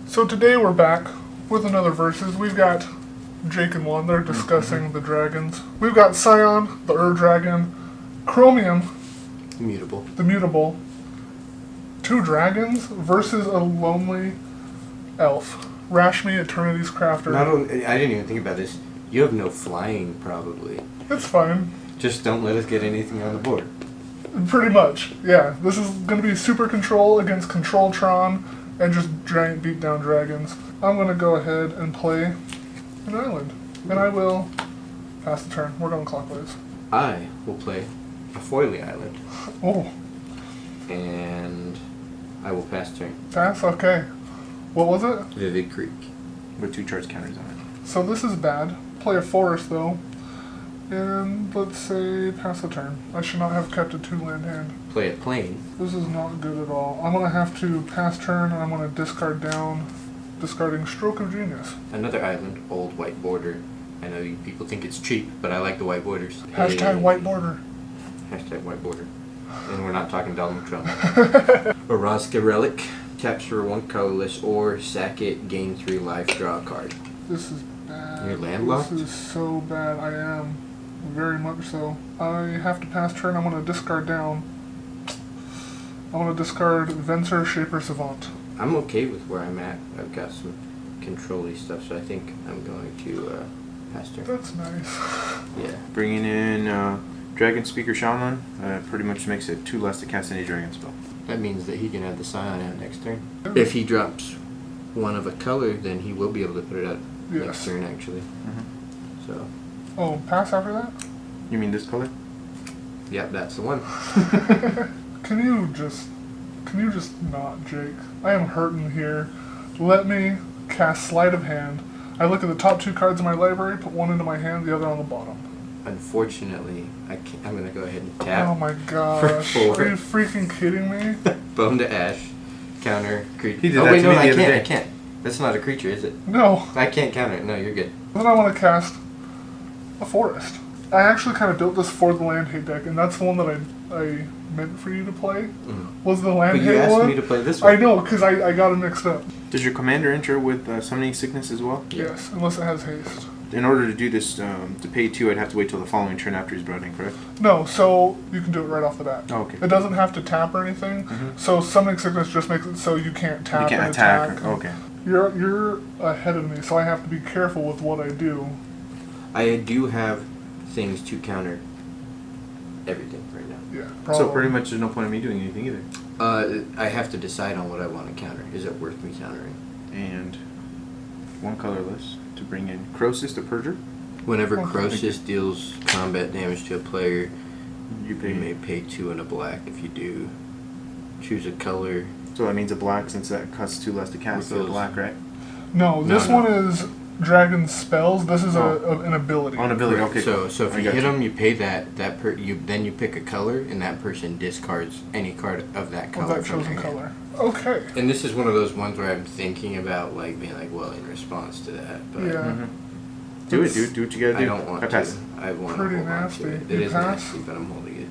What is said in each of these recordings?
So today we're back with another versus. We've got Jake and Juan. They're discussing the dragons. We've got Scion, the Dragon, Chromium, the Mutable, two dragons versus a lonely elf. Rashmi Eternities Crafter. I didn't even think about this. You have no flying, probably. It's fine. Just don't let us get anything on the board. Pretty much, yeah. This is going to be Super Control against Controltron and just giant beatdown dragons. I'm going to go ahead and play an island. And I will pass the turn. We're going clockwise. I will play a foily island. Oh. And I will pass turn. Pass? Okay. What was it? Vivid Creek. With 2 charge counters on it. So this is bad. Play a forest, though. And let's say pass the turn. I should not have kept a 2-land hand. Play a plane. This is not good at all. I'm going to have to pass turn, and I'm going to discard down, discarding Stroke of Genius. Another island, old white border. I know you people think it's cheap, but I like the white borders. Hashtag white border. Hashtag white border. And we're not talking Donald Trump. Oraska Relic. Capture 1 colorless or sack it, gain 3 life, draw a card. This is bad. You're landlocked? This is so bad. I am. Very much so. I have to pass turn. I'm going to discard down. I'm going to discard Venser, Shaper, Savant. I'm okay with where I'm at. I've got some control-y stuff, so I think I'm going to pass turn. That's nice. Yeah. Bringing in Dragon Speaker Shaman pretty much makes it 2 less to cast any dragon spell. That means that he can have the Scion out next turn. If he drops one of a color, then he will be able to put it out next turn, actually. Mm-hmm. So. Oh, pass after that? You mean this color? Yep, that's the one. Can you just not, Jake? I am hurting here. Let me cast Sleight of Hand. I look at the top 2 cards in my library, put one into my hand, the other on the bottom. Unfortunately, I'm going to go ahead and tap. Oh my gosh. For 4. Are you freaking kidding me? Bone to Ash. Counter creature. He did that to me the other day. I can't. That's not a creature, is it? No. I can't counter it. No, you're good. Then I want to cast a forest. I actually kind of built this for the land hate deck, and that's the one that I meant for you to play. Mm. Was the land But hate you asked one? me to play this one. I know, because I got it mixed up. Does your commander enter with Summoning Sickness as well? Yes, unless it has haste. In order to do this, to pay 2, I'd have to wait till the following turn after he's brought in, correct? No, so you can do it right off the bat. Oh, okay. It doesn't have to tap or anything. Mm-hmm. So Summoning Sickness just makes it so you can't tap You can't and attack. Okay. You're ahead of me, so I have to be careful with what I do. I do have things to counter everything right now. Yeah, probably. So pretty much there's no point in me doing anything either. I have to decide on what I want to counter. Is it worth me countering? And 1 colorless to bring in Croesus the Purger. Whenever Okay. Croesus deals combat damage to a player, You you pay. may pay 2 and a black. If you do, choose a color. So that means a black since that costs 2 less to cast. So Refills. black, right? No, this No. one is Dragon Spells. This is an ability. On ability. Okay. So if I you got hit them, you pay then you pick a color, and that person discards any card of that Of color that from chosen their hand. color. Okay. And this is one of those ones where I'm thinking about being well in response to that, but Yeah. Mm-hmm. Do it, dude. Do what you gotta do. I don't want I pass. to. I want to Pretty hold on nasty. to it. You It is pass? nasty, but I'm holding it.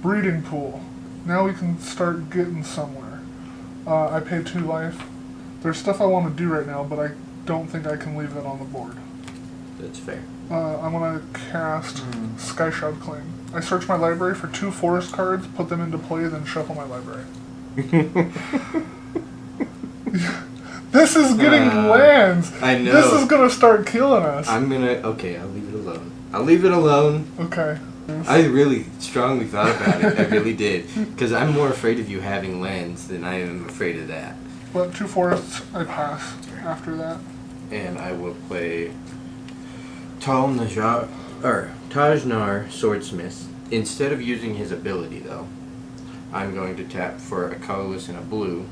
Breeding Pool. Now we can start getting somewhere. I paid 2 life. There's stuff I want to do right now, but I don't think I can leave that on the board. That's fair. I'm going to cast Sky Shroud Claim. I search my library for 2 forest cards, put them into play, then shuffle my library. This is getting lands. I know. This is going to start killing us. I'll leave it alone. I'll leave it alone. Okay. I really strongly thought about it. I really did. Because I'm more afraid of you having lands than I am afraid of that. But 2 forests, I pass after that. And I will play Tajnar Swordsmith. Instead of using his ability, though, I'm going to tap for a colorless and a blue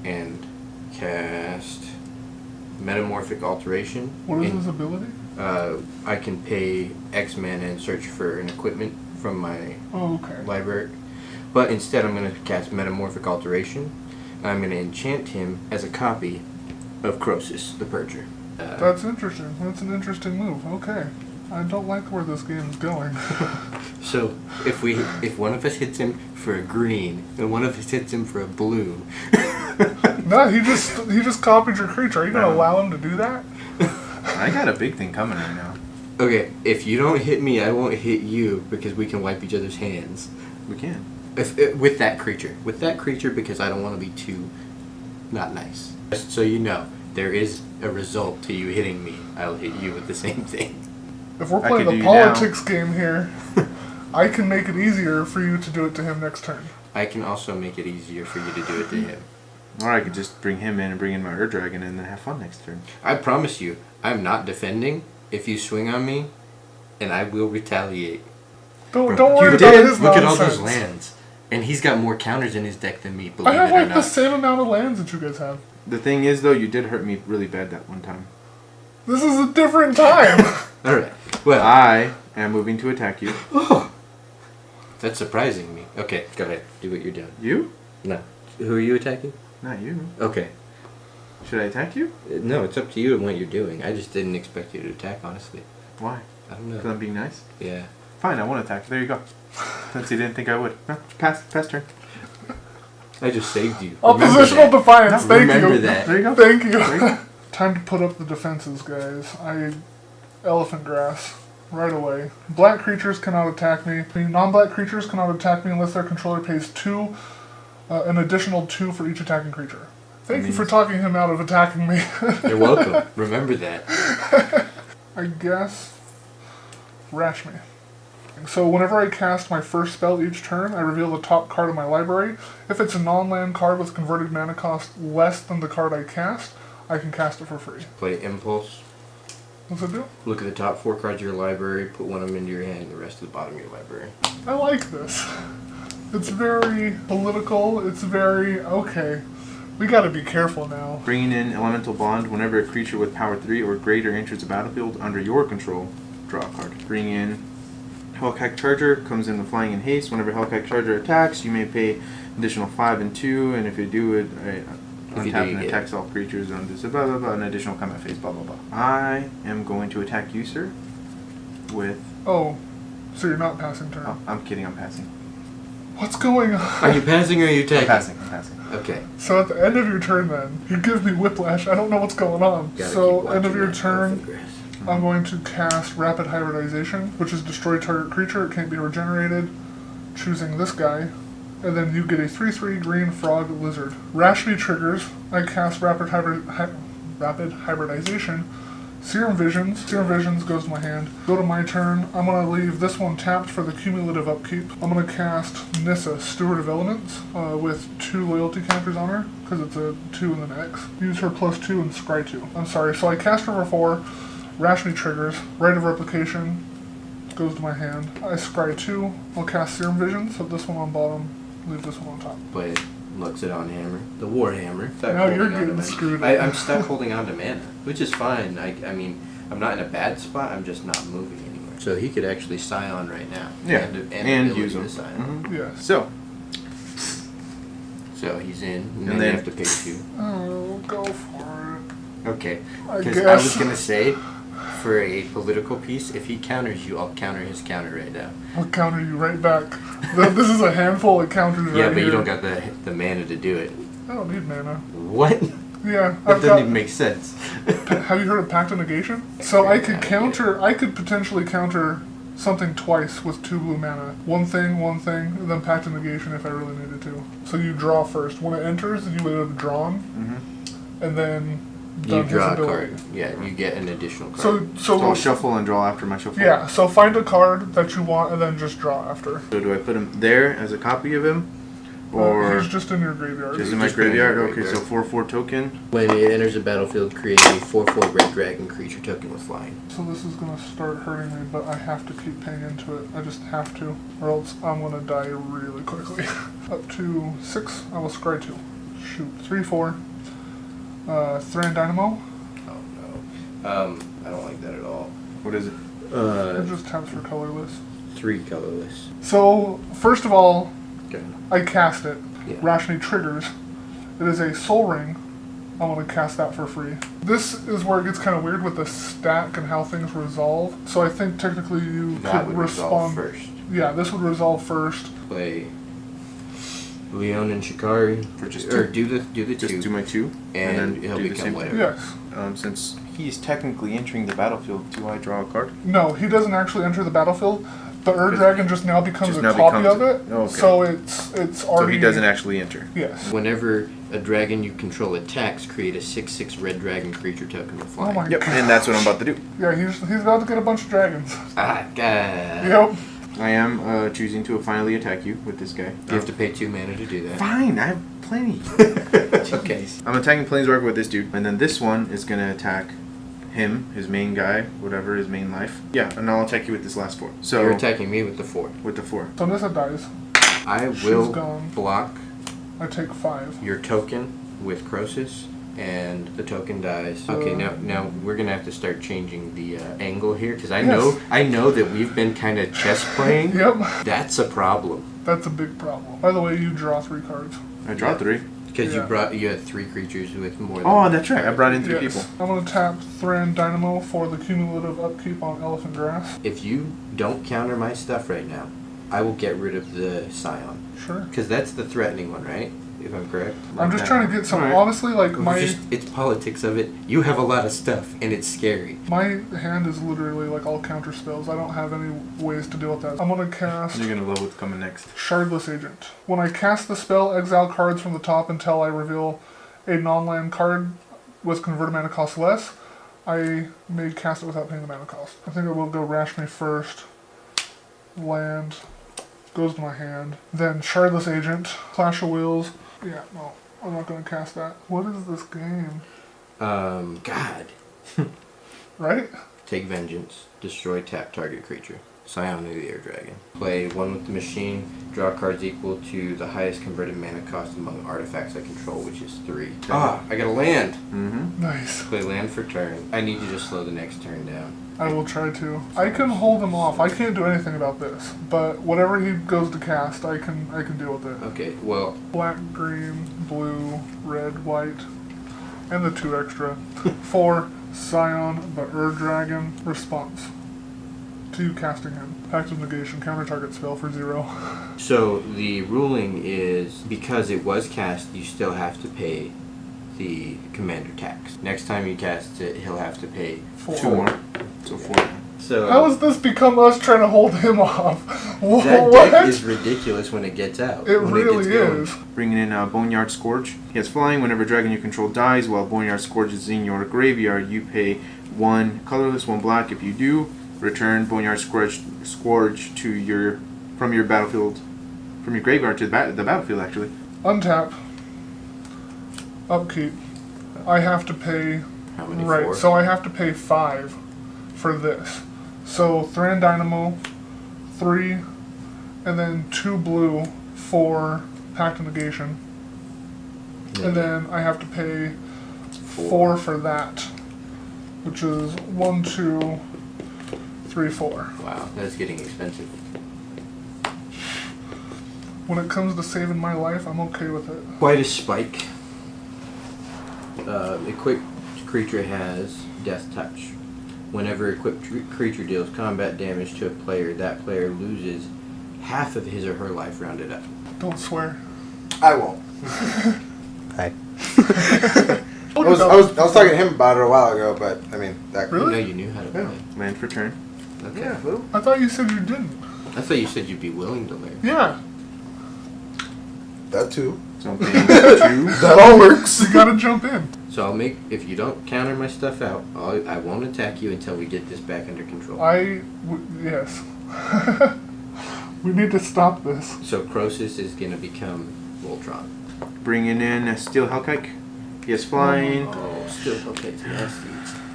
and cast Metamorphic Alteration. What is his ability? I can pay X mana and search for an equipment from my Oh, okay. library. But instead I'm going to cast Metamorphic Alteration. And I'm going to enchant him as a copy of Croesus the Purger. That's interesting. That's an interesting move. Okay. I don't like where this game is going. So if one of us hits him for a green and one of us hits him for a blue, No, he just copied your creature. Are you gonna allow him to do that? I got a big thing coming right now. Okay, if you don't hit me, I won't hit you because we can wipe each other's hands. We can. With that creature. With that creature because I don't want to be too not nice. Just so you know, there is a result to you hitting me. I'll hit you with the same thing. If we're I playing could the do politics game here, I can make it easier for you to do it to him next turn. I can also make it easier for you to do it to him. Or I could just bring him in and bring in my Ur Dragon and then have fun next turn. I promise you, I'm not defending if you swing on me, and I will retaliate. Don't Bro, worry you about did. his Look at nonsense. all those lands. And he's got more counters in his deck than me, believe I have it or like the not. same amount of lands that you guys have. The thing is, though, you did hurt me really bad that one time. This is a different time. Alright, well. I am moving to attack you. That's surprising me. Okay, go ahead. Do what you're doing. You? No. Who are you attacking? Not you. Okay. Should I attack you? No, it's up to you and what you're doing. I just didn't expect you to attack, honestly. Why? I don't know. Because I'm being nice? Yeah. Fine, I won't attack. There you go. Since you didn't think I would. No, pass turn. I just saved you. Oppositional defiance. No, Thank remember you. that. There you go. Thank you. There you go. Time to put up the defenses, guys. Elephant grass. Right away. Black creatures cannot attack me. Non-black creatures cannot attack me unless their controller pays an additional 2 for each attacking creature. Thank you for talking him out of attacking me. You're welcome. Remember that. I guess Rashmi. So whenever I cast my first spell each turn, I reveal the top card of my library. If it's a non-land card with converted mana cost less than the card I cast, I can cast it for free. Play Impulse. What's it do? Look at the top 4 cards of your library, put one of them into your hand, and the rest of the bottom of your library. I like this. It's very political. It's very... Okay. We gotta be careful now. Bringing in Elemental Bond. Whenever a creature with power 3 or greater enters the battlefield under your control, draw a card. Bring in Hellkite Charger. Comes in the flying and haste. Whenever Hellkite Charger attacks, you may pay additional 5 and 2, and if you do it, untap and attacks all creatures on this, blah blah blah, an additional combat phase, blah blah blah. I am going to attack you, sir, with... Oh, so you're not passing turn. Oh, I'm kidding, I'm passing. What's going on? Are you passing or are you attacking? I'm passing. Okay. So at the end of your turn then, you give me whiplash. I don't know what's going on. Gotta So keep end of watching your that turn, elephant grass. I'm going to cast Rapid Hybridization, which is destroy target creature. It can't be regenerated. Choosing this guy. And then you get a 3/3 green frog lizard. Rashmi triggers. I cast Rapid Hybridization. Serum Visions goes to my hand. Go to my turn. I'm going to leave this one tapped for the cumulative upkeep. I'm going to cast Nissa, Steward of Elements, with 2 loyalty counters on her, because it's a 2 and an X. Use her +2 and scry 2. I'm sorry, so I cast her for 4. Rashmi triggers. Rite of Replication goes to my hand. I scry 2. I'll cast Serum Visions, put this one on bottom, leave this one on top. Play Luxodon Hammer. The War Hammer. Now you're getting screwed. I'm stuck holding on to mana, which is fine. I mean, I'm not in a bad spot, I'm just not moving anywhere. So he could actually Scion right now. Yeah, and ability use to him. Scion. Mm-hmm. Yes. So he's in, and And then you then- have to pay 2. Oh, go for it. Okay. I Because I guess. was going to say, for a political piece, if he counters you, I'll counter his counter right now. I'll counter you right back. This is a handful of counters right Yeah, here. but you don't got the mana to do it. I don't need mana. What? Yeah, That I've doesn't got... even make sense. Have you heard of Pact of Negation? So I could counter... I could potentially counter something twice with 2 blue mana. One thing, and then Pact of Negation if I really needed to. So you draw first. When it enters, you would have drawn, and then You done his draw a ability. card. Yeah, you get an additional card. So So I'll shuffle and draw after my shuffle. yeah, so find a card that you want and then just draw after. So do I put him there as a copy of him? Or He's just in your graveyard. just in my Just put him in graveyard? your Okay, so graveyard. 4/4 token. When it enters the battlefield, create a 4/4 red dragon creature token with flying. So this is gonna start hurting me, but I have to keep paying into it. I just have to, or else I'm gonna die really quickly. Up to 6, I will scry 2. Shoot, 3/4. Thran Dynamo. Oh no. I don't like that at all. What is it? It just taps for colorless. 3 colorless. So first of all, Okay. I cast it. Yeah. Rashmi triggers. It is a Soul Ring. I want to cast that for free. This is where it gets kind of weird with the stack and how things resolve. So I think technically you That could would resolve respond first. Yeah, this would resolve first. Play Leon and Shikari. For just or two. do the Just two. do my 2. And then he'll do the become same whatever. Yes. Since he's technically entering the battlefield, do I draw a card? No, he doesn't actually enter the battlefield. The Dragon just now becomes Just a now copy becomes of it. it. Oh, okay. So it's already. So he doesn't actually enter. Yes. Whenever a dragon you control attacks, create a 6/6 red dragon creature token with flying. Oh my Yep, god. and that's what I'm about to do. Yeah, he's about to get a bunch of dragons. Ah, God. Yep. I am choosing to finally attack you with this guy. You have to pay 2 mana to do that. Fine, I have plenty. Okay. I'm attacking Planeswalker with this dude, and then this one is gonna attack him, his main guy, whatever his main life. Yeah, and I'll attack you with this last 4. So You're attacking me with the 4. with the 4. So Nissa dies. I She's will gone. block I take 5. your token with Crosis, and the token dies. Okay, now we're gonna have to start changing the angle here, because I know that we've been kind of chess playing. Yep. That's a problem. That's a big problem. By the way, you draw 3 cards. I draw 3. Because Yeah. you had 3 creatures with more than Oh, that's right. I brought in 3 Yes. people. I'm gonna tap Thran Dynamo for the cumulative upkeep on Elephant Grass. If you don't counter my stuff right now, I will get rid of the Scion. Sure. Because that's the threatening one, right? If I'm correct. I'm just trying to get some. Alright. Honestly, like It's politics of it. You have a lot of stuff, and it's scary. my hand is literally like all counter spells. I don't have any ways to deal with that. I'm gonna cast You're gonna love what's coming next. Shardless Agent. When I cast the spell, exile cards from the top until I reveal a non-land card with converted mana cost less. I may cast it without paying the mana cost. I think I will go Rashmi first. Land. Goes to my hand. Then Shardless Agent. Clash of Wills. Yeah, no. I'm not going to cast that. What is this game? God. Right? Take Vengeance. Destroy tap target creature. Scion of the Air Dragon. Play 1 with the machine. Draw cards equal to the highest converted mana cost among artifacts I control, which is 3. Ah, I got a land. Mm-hmm. Nice. Play land for turn. I need you to slow the next turn down. I will try to. I can hold him off. I can't do anything about this. But whatever he goes to cast, I can deal with it. Okay, well, Black, green, blue, red, white, and the 2 extra. 4, Scion, the Dragon, response. To you casting him. Pact of Negation, counter target spell for 0. so the ruling is because it was cast, you still have to pay the commander tax. Next time you cast it, he'll have to pay 4. 2 more. So 4. So How has this become us trying to hold him off? that What? deck is ridiculous when it gets out. It when really gets going. is. Bringing in Boneyard Scourge. He has flying. Whenever a dragon you control dies while Boneyard Scourge is in your graveyard, you pay 1 colorless, 1 black. If you do, return Boneyard Scourge to from your battlefield, from your graveyard to the battlefield. Actually, Untap. Upkeep. I have to pay. How many? Right, 4? so I have to pay 5 for this. So Thran Dynamo, 3, and then 2 blue for Pact of Negation. And then I have to pay 4 for that, which is 1, 2, 3, 4. Wow, that's getting expensive. When it comes to saving my life, I'm okay with it. Quite a spike. Equipped creature has Death Touch. Whenever equipped creature deals combat damage to a player, that player loses half of his or her life rounded up. Don't swear. I won't. Hi. I was talking to him about it a while ago, but I mean that. Really? No, you knew how to play. land for turn. Okay. Yeah. Well, I thought you said you didn't. I thought you said you'd be willing to learn. Yeah, that too. So I'm paying 2. That all works. you gotta jump in. So I'll make, if you don't counter my stuff out, I won't attack you until we get this back under control. Yes. We need to stop this. So Crosis is going to become Voltron. Bringing in a Steel Hellkite. He has flying. Oh, still, okay, it's nasty.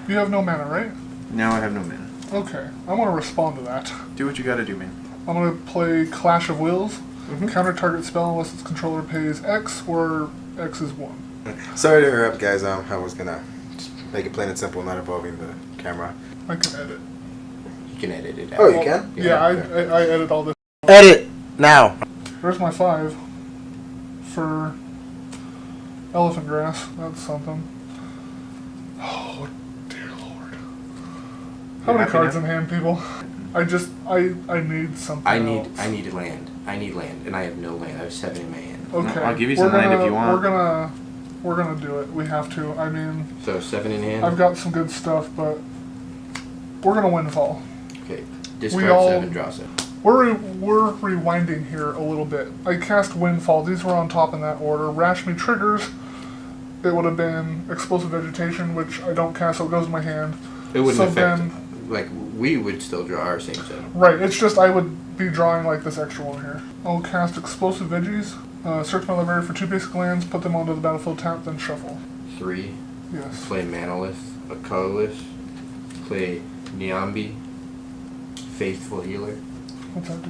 You have no mana, right? Now I have no mana. Okay, I'm gonna respond to that. Do what you gotta do, man. I'm gonna play Clash of Wills. Mhm. Counter target spell unless its controller pays X or X is 1. Sorry to interrupt, guys. I was gonna just make it plain and simple, not involving the camera. I can edit. You can edit it out. Oh, you can? Yeah, I edit all this. Edit now. There's my 5 for Elephant Grass. That's something. Oh, dear Lord. How You many happy cards now? in hand, people? I need something I else. need a land. I need land, and I have no land. I have 7 in my hand. Okay. I'll give you some land if you want. We're gonna do it. We have to. I mean, So 7 in hand. I've got some good stuff, but we're gonna windfall. Okay. We Discard all- 7, draw 7. We're rewinding here a little bit. I cast Windfall. These were on top in that order. Rashmi triggers. It would have been Explosive Vegetation, which I don't cast, so it goes in my hand. It wouldn't So affect. then- Like we would still draw our same 7. Right, it's just I would be drawing like this extra one here. I'll cast Explosive Veggies. Search my library for 2 basic lands, put them onto the battlefield, tap, then shuffle. 3. Yes. Play Manalith, a colorless. Play Niambi, Faithful Healer. What's that do?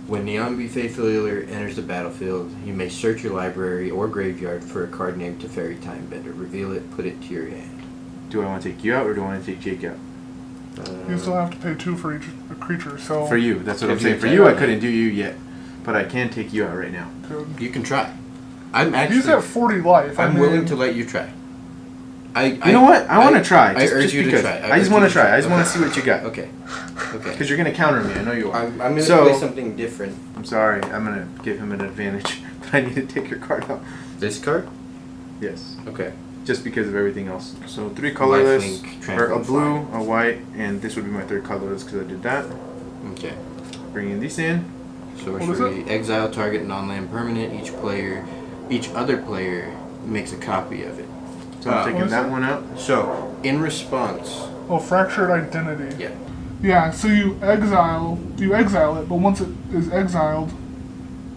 When Niambi Faithful Healer enters the battlefield, you may search your library or graveyard for a card named Teferi Timebender. Reveal it, put it to your hand. Do I want to take you out or do I want to take Jake out? You still have to pay 2 for each creature, so... For you, that's what I'm If saying. you For take you, I out- couldn't do you yet, but I can take you out right now. Good. You can try. I'm actually. He's at 40 life. I'm I mean, willing to let you try. You know what? I want to try. I urge just you to because. try. I just urge want you to try. I just Okay. want to see what you got. Okay. Okay. Because you're gonna counter me. I know you are. I'm gonna So- play something different. I'm sorry. I'm gonna give him an advantage, but I need to take your card out. This card? Yes. Okay. Just because of everything else. So 3 colorless, Lifelink, or a Trample, blue, Fire. a white, and this would be my 3rd colorless because I did that. Okay. Bringing these in. Sorcery. Exile target non-land permanent. Each other player makes a copy of it. So I'm what taking is that it? one out. So, in response, Oh, Fractured Identity. yeah, Yeah, so you exile it, but once it is exiled,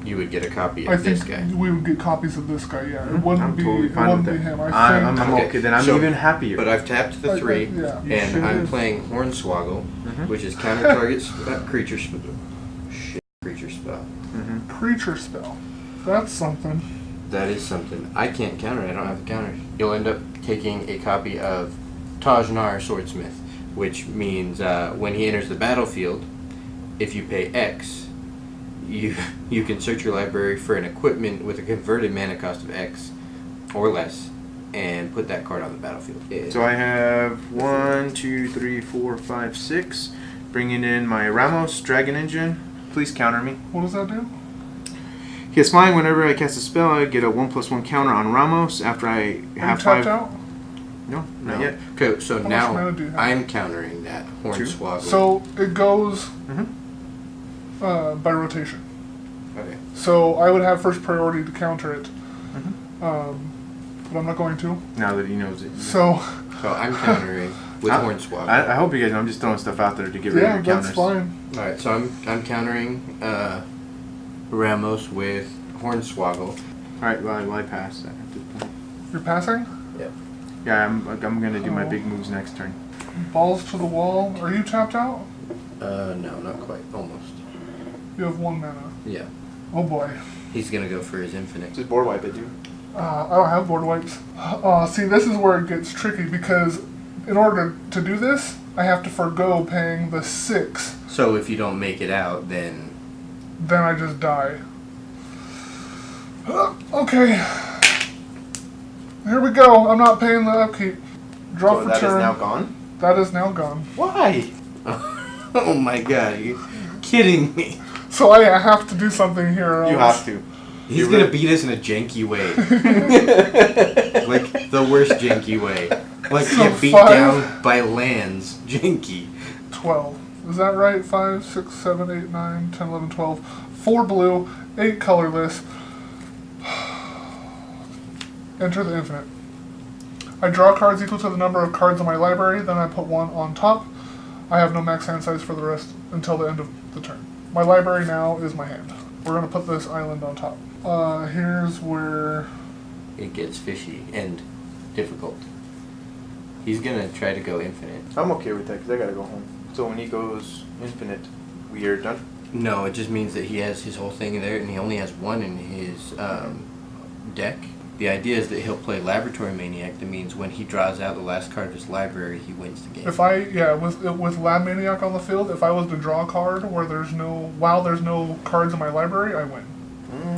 you would get a copy I of think this guy. we would get copies of this guy, yeah. It I'm wouldn't be, totally it fine wouldn't with be that. him. I think... I'm okay. Then I'm So- even happier. But I've tapped the 3, yeah. You and should. I'm playing Hornswoggle, which is counter target creature spell. Shit, creature spell. Creature spell. That's something. That is something. I can't counter it. I don't have the counters. You'll end up taking a copy of Tajnar Swordsmith, which means when he enters the battlefield, if you pay X, you can search your library for an equipment with a converted mana cost of X or less, and put that card on the battlefield. So I have 1, 2, 3, 4, 5, 6. Bringing in my Ramos Dragon Engine. Please counter me. What does that do? He has flying. Whenever I cast a spell, I get a 1/1 counter on Ramos. After I Are you have tapped 5. out? No, not No. yet. Okay, so much now mana do you have? I'm countering that Hornswoggle. So it goes Mhm. by rotation. Okay. So I would have first priority to counter it, Mhm. but I'm not going to. Now that he knows it. So So I'm countering with Hornswoggle. I hope you guys know. I'm just throwing stuff out there to get rid yeah, of your that's counters. fine. All right, so I'm countering Ramos with Hornswoggle. Alright, well, I pass that at this point. You're passing. Yeah, I'm gonna do my Oh. big moves next turn. Balls to the wall. Are you tapped out? No, not quite. Almost. You have 1 mana. Yeah. Oh boy. He's gonna go for his infinite. Just board wipe it, dude. I don't have board wipes. See, this is where it gets tricky because in order to do this, I have to forego paying the 6. So if you don't make it out, then Then I just die. Okay. Here we go. I'm not paying the upkeep. Draw So for that is turn. now gone? That is now gone. Why? oh my god, you're kidding me. So I have to do something here. or You else- have to. He's You gonna really- beat us in a janky way. Like the worst janky way. Like So get beat 5? down by lands. Janky. 12. Is that right? 5, 6, 7, 8, 9, 10, 11, 12. 4 blue, 8 colorless. Enter the infinite. I draw cards equal to the number of cards in my library, then I put 1 on top. I have no max hand size for the rest until the end of the turn. My library now is my hand. We're going to put this island on top. Here's where... It gets fishy and difficult. He's gonna try to go infinite. I'm okay with that because I gotta go home. So when he goes infinite, we are done. No, it just means that he has his whole thing there, and he only has 1 in his deck. The idea is that he'll play Laboratory Maniac. That means when he draws out the last card of his library, he wins the game. If I, with Lab Maniac on the field, if I was to draw a card where there's no cards in my library, I win.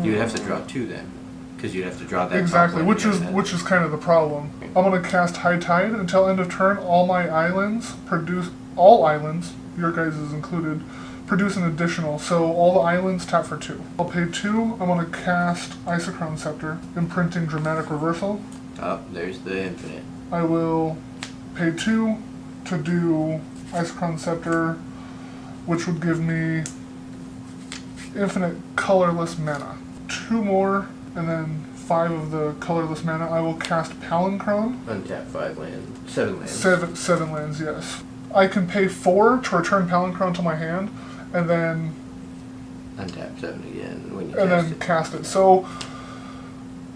You would have to draw 2 then, because you'd have to draw that. Exactly, top one which is kind of the problem. I'm gonna cast High Tide until end of turn. All islands, your guys' is included, produce an additional. So all the islands tap for 2. I'll pay 2. I'm going to cast Isochron Scepter, imprinting Dramatic Reversal. Oh, there's the infinite. I will pay 2 to do Isochron Scepter, which would give me infinite colorless mana. 2 more, and then 5 of the colorless mana. I will cast Palancron. Untap 5 land. 7 lands. 7 lands, yes. I can pay 4 to return Palancron to my hand, and then Untap 7 again when you and cast then it. cast it. So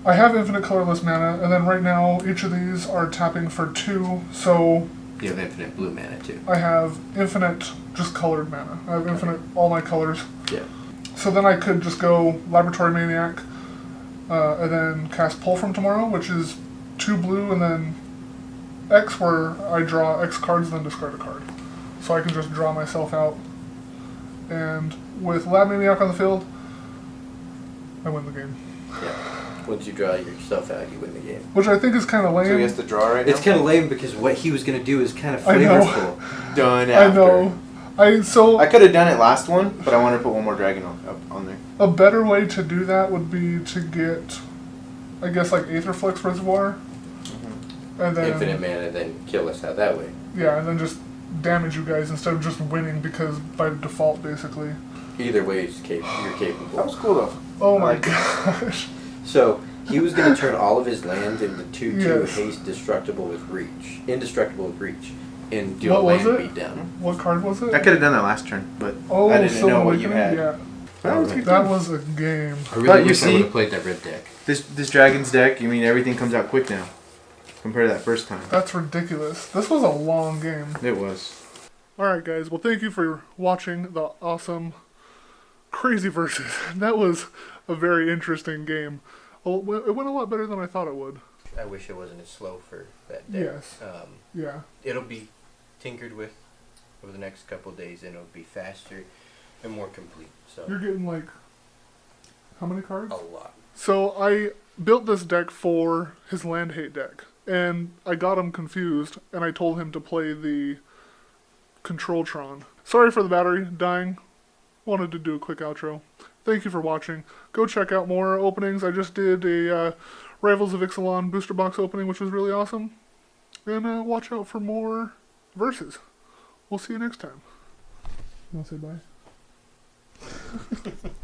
I have infinite colorless mana, and then right now each of these are tapping for 2. So You have infinite blue mana too. I have infinite just colored mana. I have infinite all my colors. Yeah. So then I could just go Laboratory Maniac, and then cast Pull from Tomorrow, which is 2 blue, and then X, where I draw X cards, then discard a card. So I can just draw myself out. And with Lab Maniac on the field, I win the game. Yeah. Once you draw yourself out, you win the game. Which I think is kind of lame. So he has to draw right now? It's kind of lame because what he was going to do is kind of I know. flavorful. Done I after. know. I I could have done it last one, but I wanted to put one more dragon on there. a better way to do that would be to get, I guess, like Aetherflux Reservoir, and then Infinite mana, then kill us out that way. yeah, and then just damage you guys instead of just winning because by default, basically. Either way, you're That capable. was cool though. Oh I my like it. gosh. So he was going to turn all of his lands into 2/2 Yes. haste destructible with reach, indestructible with reach, and do What a was land it? beatdown. What card was it? I could have done that last turn, but Oh, I didn't Silver know what you Awakening? had. Yeah. That was a good That game. was a game. I really But you wish I see- would have played that red deck. This dragon's deck. I mean, everything comes out quick now, compared to that first time. That's ridiculous. This was a long game. It was. Alright guys, well thank you for watching the awesome Crazy Versus. That was a very interesting game. Well, it went a lot better than I thought it would. I wish it wasn't as slow for that deck. Yes. Yeah. It'll be tinkered with over the next couple of days, and it'll be faster and more complete. So You're getting like, how many cards? a lot. So I built this deck for his land hate deck, and I got him confused, and I told him to play the Controltron. Sorry for the battery dying. Wanted to do a quick outro. Thank you for watching. Go check out more openings. I just did a Rivals of Ixalan booster box opening, which was really awesome. And watch out for more verses. We'll see you next time. You want to say bye?